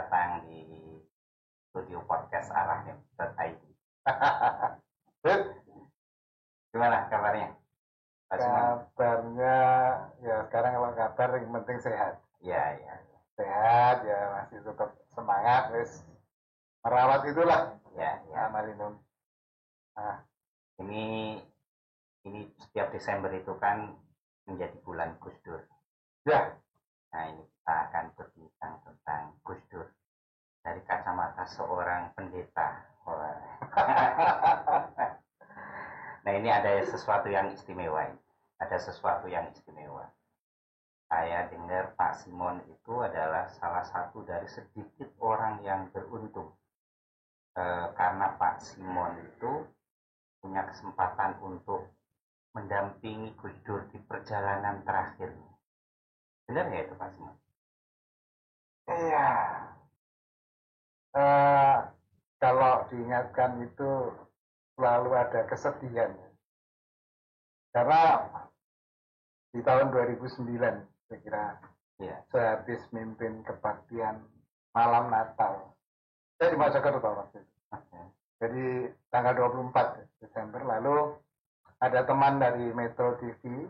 datang di studio podcast arahnya.id. Gimana kabarnya? Kabarnya ya sekarang kalau kabar yang penting sehat. Iya. Sehat ya, masih tetap semangat wis merawat itulah. Ya. Malinum. Nah, ini setiap Desember itu kan menjadi bulan Gus Dur. Ya. Nah, ini kita akan berbincang tentang Gus Dur dari kacamata seorang pendeta. Nah, ini ada sesuatu yang istimewa. Saya dengar Pak Simon itu adalah salah satu dari sedikit orang yang beruntung. Karena Pak Simon itu punya kesempatan untuk mendampingi Gus Dur di perjalanan terakhirnya. Benar ya itu Pak Simon? Iya. Kalau diingatkan itu selalu ada kesedihan. Karena di tahun 2009 saya kira saya habis mimpin kebaktian malam Natal. Saya di Mojokerto waktu itu. Jadi tanggal 24 Desember lalu ada teman dari Metro TV,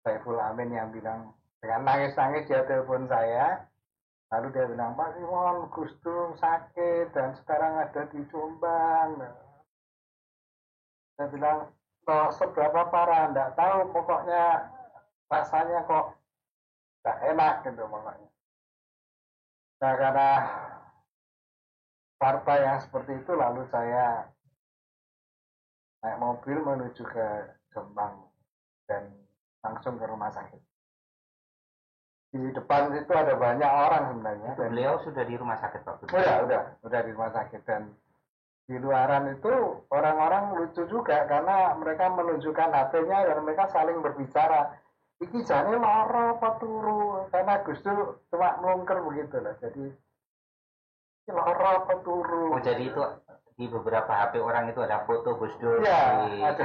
Saiful Amin, yang bilang dengan nangis-nangis dia telepon saya. Lalu dia bilang, Pak Simon, Gus Dur sakit dan sekarang ada di Jombang. Saya bilang, kok seberapa parah, enggak tahu, pokoknya rasanya kok enggak enak gitu pokoknya. Nah, karena fakta yang seperti itu, lalu saya naik mobil menuju ke Jombang dan langsung ke rumah sakit. Di depan itu ada banyak orang sebenarnya. Dan beliau sudah di rumah sakit waktu itu? Udah di rumah sakit. Dan di luaran itu orang-orang lucu juga karena mereka menunjukkan HP-nya dan mereka saling berbicara. Iki jane lara apa turu, karena Gus Dur cuma melungker begitu lah. Jadi iki lara apa turu. Oh, jadi itu di beberapa HP orang itu ada foto Gus Dur ada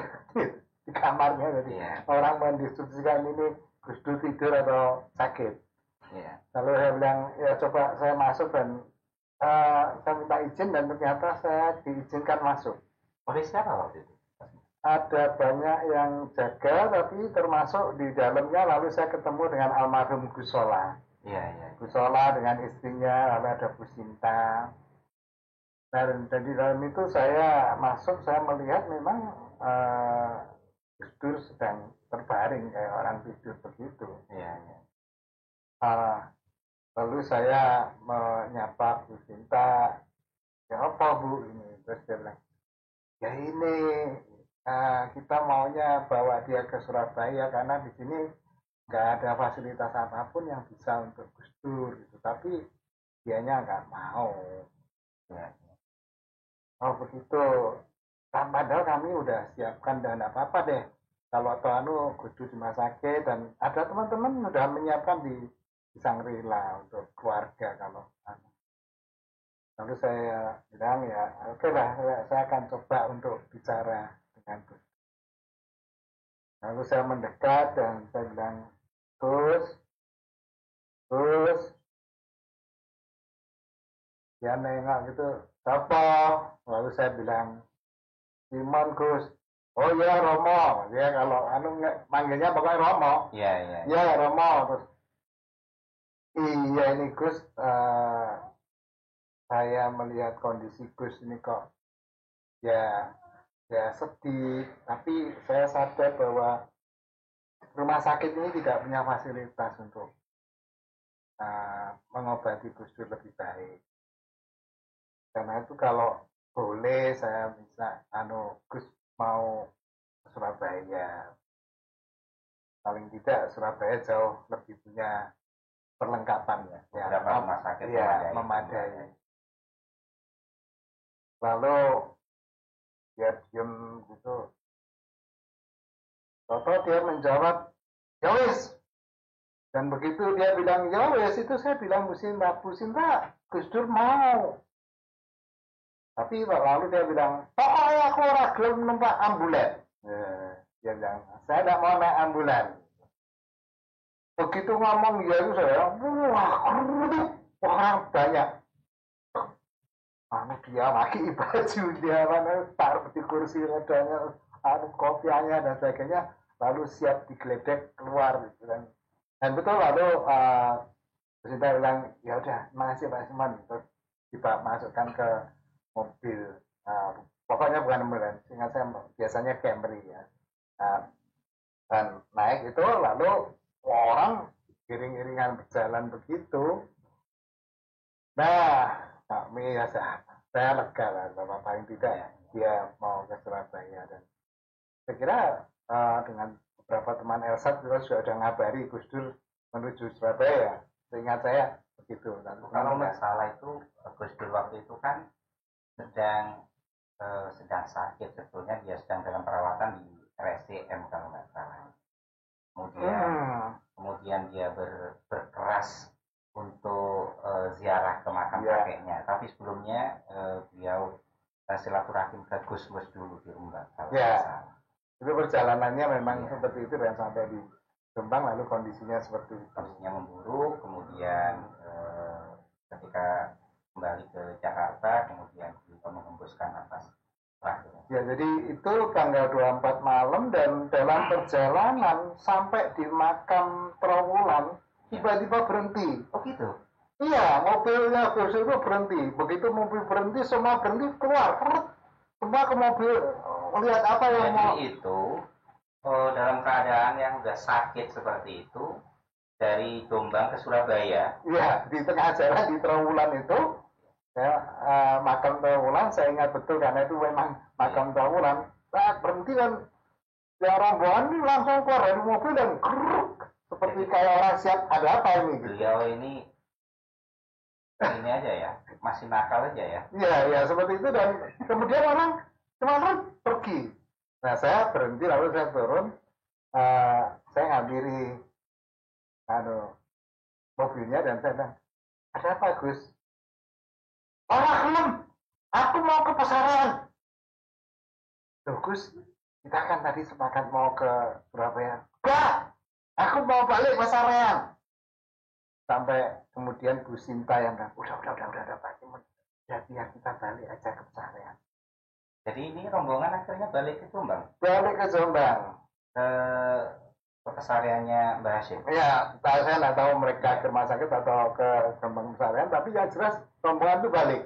di kamarnya. Jadi orang mendiskusikan ini Gus Dur tidur atau sakit. Lalu saya bilang, ya coba saya masuk dan saya minta izin dan ternyata saya diizinkan masuk. Oleh siapa waktu itu? Ada banyak yang jaga, tapi termasuk di dalamnya lalu saya ketemu dengan almarhum Gus Solah. Gus Solah dengan istrinya, lalu ada Bu Sinta. Dan di dalam itu saya masuk, saya melihat memang Gus Dur sedang terbaring kayak orang tidur begitu. Lalu saya menyapa Bu Sinta, ya apa Bu ini? Terus dia bilang, ya ini kita maunya bawa dia ke Surabaya karena di sini nggak ada fasilitas apapun yang bisa untuk Gus Dur gitu. Tapi dianya nggak mau. Oh begitu. Padahal kami udah siapkan dan apa-apa deh. Kalau Anu Gus Dur di rumah sakit dan ada teman-teman udah menyiapkan di Sangrila untuk keluarga kalau lalu saya bilang ya oke lah, saya akan coba untuk bicara dengan Gus. Lalu saya mendekat dan saya bilang, Gus, dia nengok gitu, apa? Lalu saya bilang, Simon Gus. Oh ya Romo, dia kalau manggilnya pokoknya Romo. Ya Romo. Terus iya ini Gus, saya melihat kondisi Gus ini kok ya sedih, tapi saya sadar bahwa rumah sakit ini tidak punya fasilitas untuk mengobati Gus Dur lebih baik. Karena itu kalau boleh saya bisa Gus mau ke Surabaya. Paling tidak Surabaya jauh lebih punya perlengkapan rumah sakit memadai. Lalu dia diem gitu. Toto dia menjawab, ya wis. Dan begitu dia bilang ya wis, itu saya bilang Bu Sinta, Gus Dur mau. Tapi lalu dia bilang, pokoknya aku ora gelem numpak ambulan. Dia bilang, saya tidak mau naik ambulan. Begitu ngomong ya itu saya, wah, orang banyak. Anu dia pakai baju dia mana taruh di kursi rodanya, anu kopiahnya dan sebagainya, lalu siap digeledek keluar gitu kan. Dan betul lalu Presiden bilang ya udah makasih Pak Simon, terus masukkan ke mobil. Pokoknya bukan mobil, seingat saya biasanya Camry ya. Dan naik itu lalu orang iring-iringan berjalan begitu. Nah, kami ya saya lega lah, Bapak paling tidak ya, dia mau ke Surabaya. Dan saya kira dengan beberapa teman Elsat kita sudah ada ngabari Gus Dur menuju Surabaya. Seingat saya begitu. Dan kalau nggak salah itu Gus Dur waktu itu kan sedang sakit, sebetulnya dia sedang dalam perawatan di RSCM kalau nggak salah. Kemudian dia berkeras untuk ziarah ke makam kakeknya. Tapi sebelumnya beliau silaturahim ke Gus dulu di Rembang. Ya, itu perjalanannya memang seperti itu dan sampai di Rembang lalu kondisinya seperti itu. Kondisinya memburuk, kemudian ketika kembali ke Jakarta, kemudian beliau mengembuskan nafas terakhir. Ya, jadi itu tanggal 24 malam dan dalam perjalanan sampai di makam Trawulan tiba-tiba berhenti. Oh gitu? Iya, mobilnya Gus itu berhenti. Begitu mobil berhenti, semua berhenti keluar. Semua ke mobil lihat apa yang jadi mau. Itu dalam keadaan yang udah sakit seperti itu dari Jombang ke Surabaya. Iya, di tengah jalan di Trawulan itu ya, makam Trawulan saya ingat betul karena itu memang makam Trawulan. Nah, berhenti dan ya rombongan ini langsung keluar dari mobil dan geruk, seperti kayak orang siap ada apa ini. Beliau ini aja ya, masih nakal aja ya. Iya, ya seperti itu dan kemudian orang pergi. Nah saya berhenti lalu saya turun, saya ngampiri mobilnya dan saya bilang, ada apa Gus? Orang kelem, aku mau ke Pasaran. Loh Gus, kita kan tadi sepakat mau ke Surabaya. Enggak, aku mau balik Pasaran. Sampai kemudian Bu Sinta yang bilang, udah Pak Simon, ya biar kita balik aja ke Pasaran. Jadi ini rombongan akhirnya balik ke Jombang? Balik ke Jombang. Ke kesariannya Mbak Hashim? Ya, saya nggak tahu mereka ke rumah sakit atau ke Jombang Pesarian, tapi yang jelas rombongan itu balik.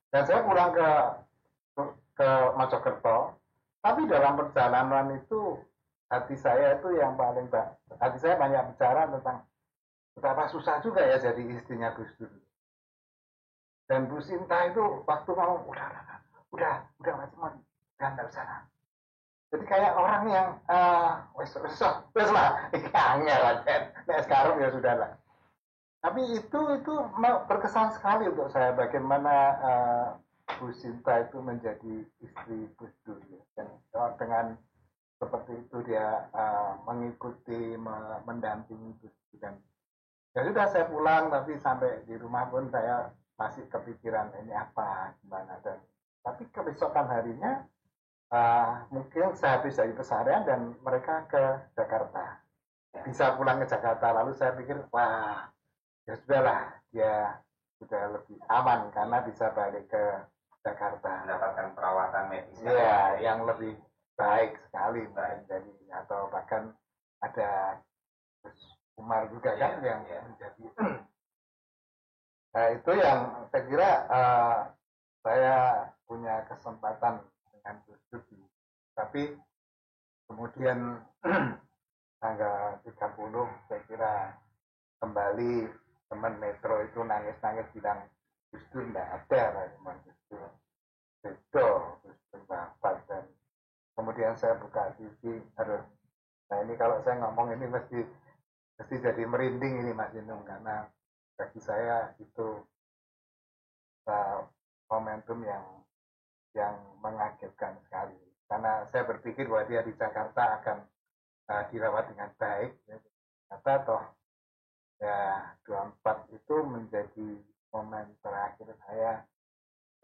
Dan saya pulang ke Mojokerto, tapi dalam perjalanan itu hati saya itu yang paling hati saya banyak bicara tentang betapa susah juga ya jadi istrinya Gus Dur. Dan Bu Sinta itu waktu ngomong udah macam nggak usah. Jadi kayak orang yang wes lah, angel aja. Nah sekarang ya sudah lah. Tapi itu berkesan sekali untuk saya bagaimana Bu Sinta itu menjadi istri Gus Dur ya. Dan dengan seperti itu dia mengikuti, mendampingi Gus Dur. Dan ya sudah saya pulang, tapi sampai di rumah pun saya masih kepikiran ini apa gimana. Dan tapi kebesokan harinya mungkin sehabis dari Pesarian dan mereka ke Jakarta, bisa pulang ke Jakarta. Lalu saya pikir wah ya sudahlah, dia sudah lebih aman karena bisa balik ke Jakarta, mendapatkan perawatan medis yang lebih baik sekali jadi, atau bahkan ada Umar juga kan yang menjadi nah itu yang saya kira saya punya kesempatan dengan Gus Dur. Tapi kemudian tanggal 30 saya kira kembali teman Metro itu nangis-nangis bilang Gus Dur nggak ada, teman Gus Dur itu Gus Dur bapak. Dan kemudian saya buka TV, nah ini kalau saya ngomong ini mesti jadi merinding ini Mas Inung, karena bagi saya itu momentum yang mengagetkan sekali, karena saya berpikir bahwa dia di Jakarta akan dirawat dengan baik ya. Ternyata toh ya 24 itu menjadi momen terakhir saya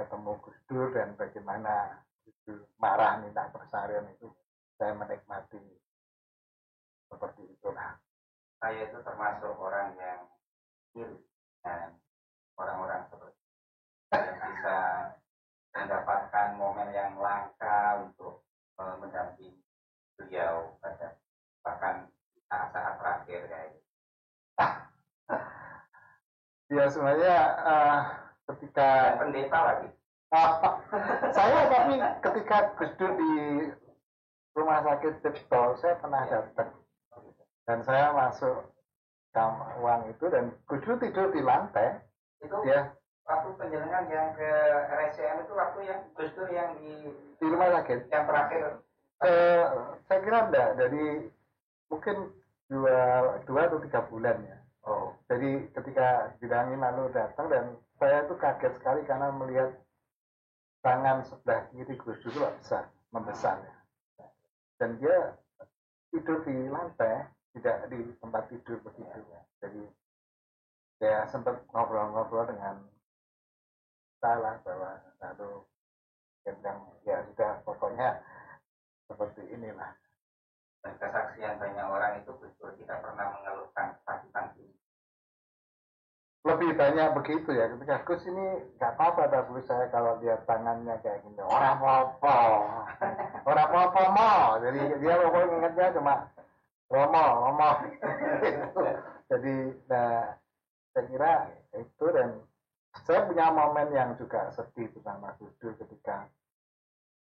ketemu Gus Dur, dan bagaimana Gus Dur marah minta persarian itu saya menikmati seperti itulah. Saya itu termasuk orang yang kiri dan orang-orang seperti yang bisa mendapatkan momen yang langka untuk mendampingi beliau pada bahkan saat-saat terakhir kayak gitu. Ya sebenarnya ketika pendeta lagi. Saya tapi ketika Gus Dur di rumah sakit Cipto, saya pernah datang dan saya masuk uang itu dan Gus Dur tidur di lantai. Itu ya. Waktu penjalangan yang ke RSCM itu waktu yang Gus Dur yang di rumah sakit yang terakhir. Saya kira enggak, jadi mungkin 2 atau 3 bulan ya. Oh. Jadi ketika dibilangin lalu datang dan saya itu kaget sekali karena melihat tangan sebelah kiri Gus Dur besar, membesar ya. Dan dia tidur di lantai, tidak di tempat tidur begitu. Jadi ya sempat ngobrol-ngobrol dengan salah bahwa lalu yang ya sudah pokoknya seperti inilah. Dan kesaksian banyak orang itu Gus Dur tidak pernah mengeluhkan kesakitan ini. Lebih banyak begitu ya, ketika Gus ini nggak apa-apa tapi saya kalau lihat tangannya kayak gini orang apa mau, jadi dia pokoknya ingatnya cuma romo jadi saya kira itu. Dan saya punya momen yang juga sedih bersama Gus Dur ketika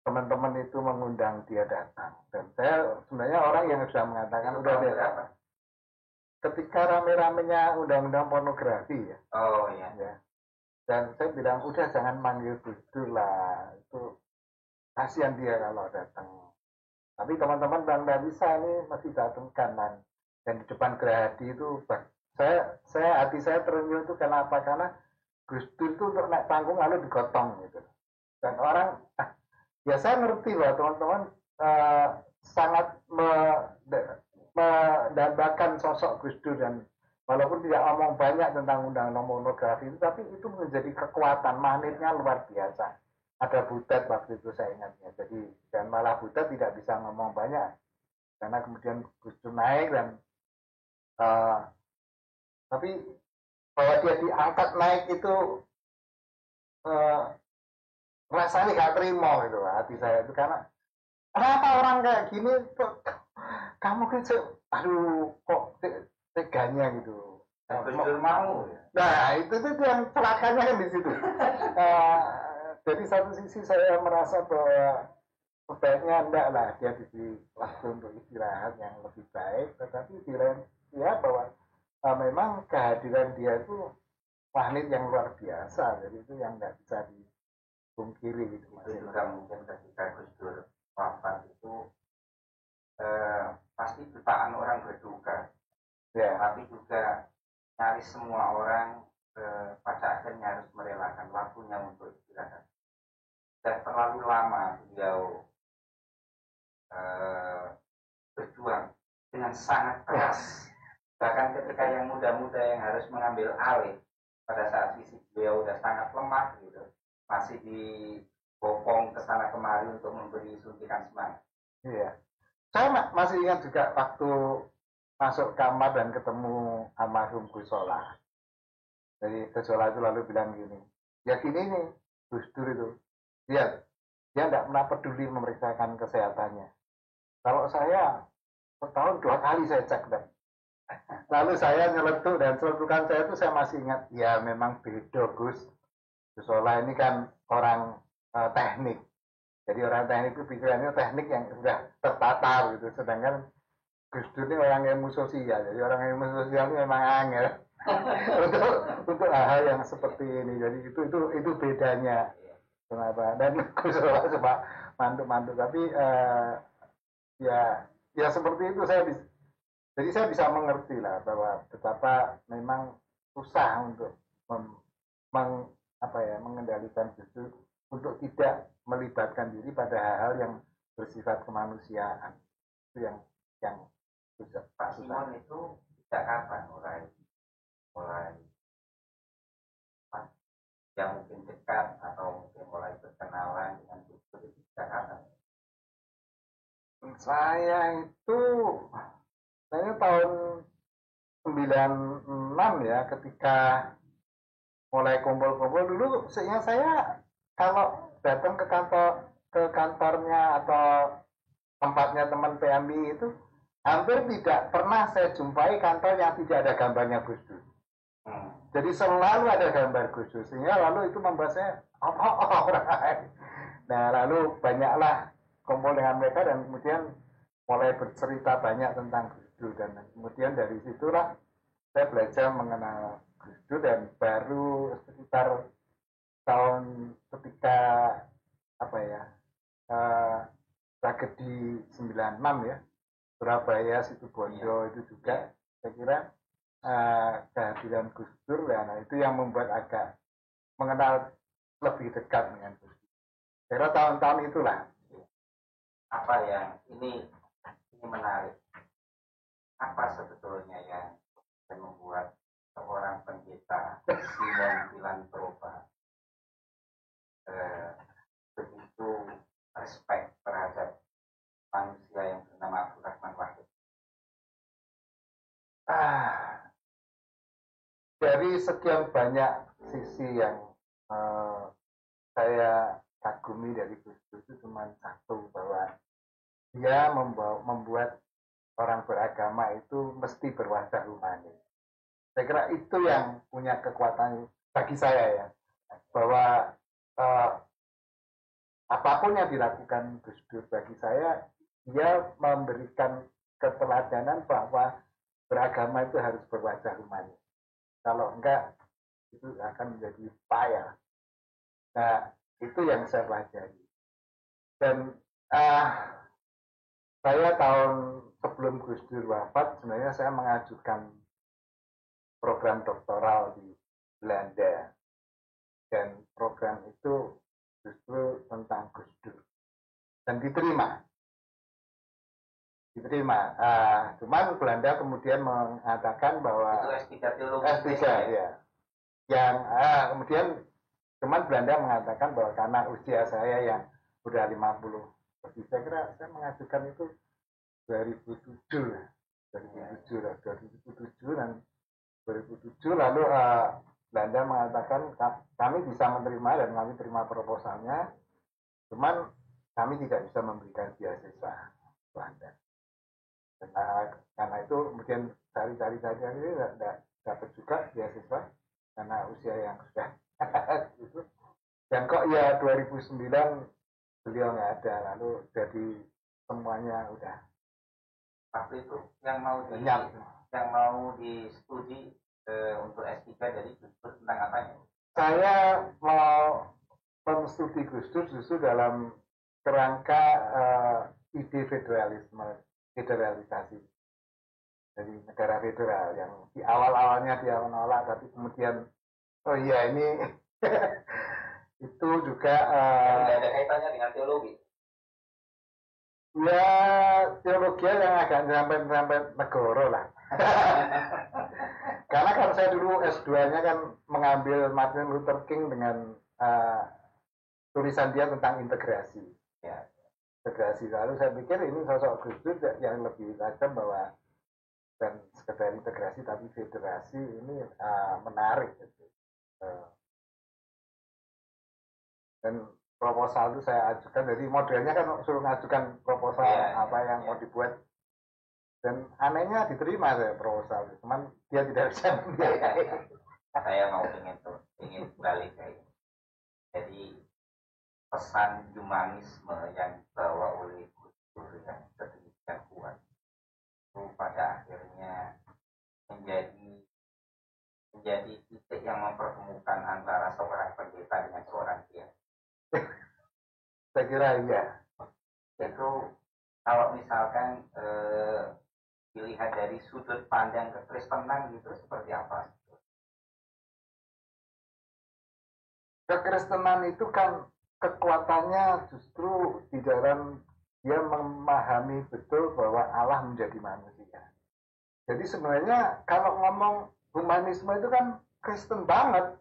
teman-teman itu mengundang dia datang dan saya sebenarnya orang yang sudah mengatakan udah deh ketika rame-ramenya undang-undang pornografi ya. Oh iya. Ya. Dan saya bilang udah jangan manggil Gus Dur lah, itu kasihan dia kalau datang. Tapi teman-teman bilang nggak bisa, ini masih datangkan kan. Dan di depan Gerahadi itu hati saya terenyuh itu kenapa? Karena Gus Dur itu untuk naik panggung lalu digotong gitu. Dan orang ya saya ngerti loh teman-teman sangat mendambakan sosok Gus Dur dan walaupun tidak ngomong banyak tentang undang-undang pornografi itu, tapi itu menjadi kekuatan, magnetnya luar biasa. Ada Butet waktu itu saya ingatnya. Jadi dan malah Butet tidak bisa ngomong banyak karena kemudian Gus Dur naik dan tapi bahwa dia diangkat naik itu rasanya gak terima gitu hati saya itu karena kenapa orang kayak gini kamu kan aduh kok teganya gitu. Mau. Nah itu yang celakanya kan di situ. Jadi satu sisi saya merasa bahwa sebaiknya enggak lah dia diberi waktu untuk istirahat yang lebih baik, tetapi di lain ya bahwa memang kehadiran dia itu magnet yang luar biasa, jadi itu yang nggak bisa dipungkiri gitu. Itu juga mungkin ketika Gus Dur wafat itu pasti jutaan orang berduka, ya. Tapi juga nyaris semua orang pada akhirnya harus merelakan waktunya untuk istirahat. Sudah terlalu lama beliau berjuang dengan sangat keras. Bahkan ketika yang muda-muda yang harus mengambil alih pada saat fisik beliau sudah sangat lemah gitu, masih dibopong ke sana kemari untuk memberi suntikan semangat. Iya. Saya masih ingat juga waktu masuk kamar dan ketemu almarhum Gus Solah. Jadi Gus Solah itu lalu bilang gini, ya gini nih Gus Dur itu, dia tidak pernah peduli memeriksakan kesehatannya. Kalau saya setahun 2 kali saya cek dan lalu saya nyeletuk dan celetukan saya itu saya masih ingat, ya memang beda Gus Solah ini kan orang teknik. Jadi orang teknik itu pikirannya teknik yang sudah tertata gitu. Sedangkan Gus Dur ini orang ilmu sosial. Jadi orang ilmu sosial itu memang angel untuk hal yang seperti ini. Jadi itu bedanya. Kenapa? Dan Gus Solah cuma mantuk-mantuk. Tapi ya seperti itu jadi saya bisa mengerti lah bahwa betapa memang susah untuk mengendalikan Gus untuk tidak melibatkan diri pada hal-hal yang bersifat kemanusiaan. Itu yang susah. Pak Simon itu sejak kapan mulai yang mungkin dekat atau mungkin mulai berkenalan dengan Gus Dur itu sejak kapan? Saya tahun 96 ya ketika mulai kumpul-kumpul. Dulu seingat saya kalau datang ke kantornya atau tempatnya teman PMI itu hampir tidak pernah saya jumpai kantor yang tidak ada gambarnya Gus Dur. Jadi selalu ada gambar Gus Dur, sehingga lalu itu membuat saya orang. Nah lalu banyaklah kumpul dengan mereka dan kemudian mulai bercerita banyak tentang Gus Dur, dan kemudian dari situlah saya belajar mengenal Gus Dur. Dan baru sekitar tahun ketika apa ya tragedi 96 ya, Surabaya Situbondo itu juga saya kira kehadiran Gus Dur, nah itu yang membuat agak mengenal lebih dekat dengan Gus Dur. Kira tahun-tahun itulah. Apa yang ini menarik? Apa sebetulnya yang membuat seorang pendeta Simon Filantropa begitu respect terhadap manusia yang bernama Abdurrahman Wahid? Dari sekian banyak sisi yang saya kagumi dari Gus Dur itu cuma satu, bahwa dia membuat orang beragama itu mesti berwajah humanis. Saya kira itu yang punya kekuatan bagi saya ya, bahwa apapun yang dilakukan Gus Dur bagi saya, dia memberikan keteladanan bahwa beragama itu harus berwajah humanis. Kalau enggak, itu akan menjadi payah. Nah, itu yang saya pelajari. Dan saya tahun sebelum Gus Dur wafat, sebenarnya saya mengajukan program doktoral di Belanda. Dan program itu justru tentang Gus Dur. Dan diterima. Cuman Belanda kemudian mengatakan bahwa itu S3 teologi. S3 ya. Yang kemudian cuman Belanda mengatakan bahwa karena usia saya yang sudah 50 lebih, saya kira saya mengajukan itu 2007 dan 2007 lalu Belanda mengatakan kami bisa menerima dan kami terima proposalnya, cuman kami tidak bisa memberikan beasiswa Belanda. Karena itu kemudian cari ini tidak dapat juga beasiswa karena usia yang sudah gitu. Dan kok ya 2009 beliau nggak ada, lalu jadi semuanya udah. Waktu itu yang mau di studi untuk S3 jadi justru tentang apanya? Saya mau studi Gus Dur justru dalam kerangka ide federalisasi dari negara federal yang di awal-awalnya dia menolak, tapi kemudian oh iya ini itu juga nggak ada kaitannya dengan teologi. Ya teologi yang agak sampai negoro lah. Karena kan saya dulu S2-nya kan mengambil Martin Luther King dengan tulisan dia tentang integrasi. Ya, integrasi. Lalu saya pikir ini sosok Gus Dur yang lebih tajam bahwa dan sekedar integrasi tapi federasi ini menarik. Gitu. Dan proposal itu saya ajukan, jadi modelnya kan suruh ngajukan proposal yang mau dibuat, dan anehnya diterima saya proposal, cuman dia tidak bisa membiayai. Saya mau ingin balik kayak jadi pesan humanisme yang dibawa oleh Gus Dur yang sedemikian kuat itu pada akhirnya menjadi titik yang mempertemukan antara seorang pendeta dengan seorang kiai. Saya kira iya. Itu kalau misalkan dilihat dari sudut pandang kekristenan gitu seperti apa? Kekristenan itu kan kekuatannya justru di dalam dia memahami betul bahwa Allah menjadi manusia. Jadi sebenarnya kalau ngomong humanisme itu kan Kristen banget.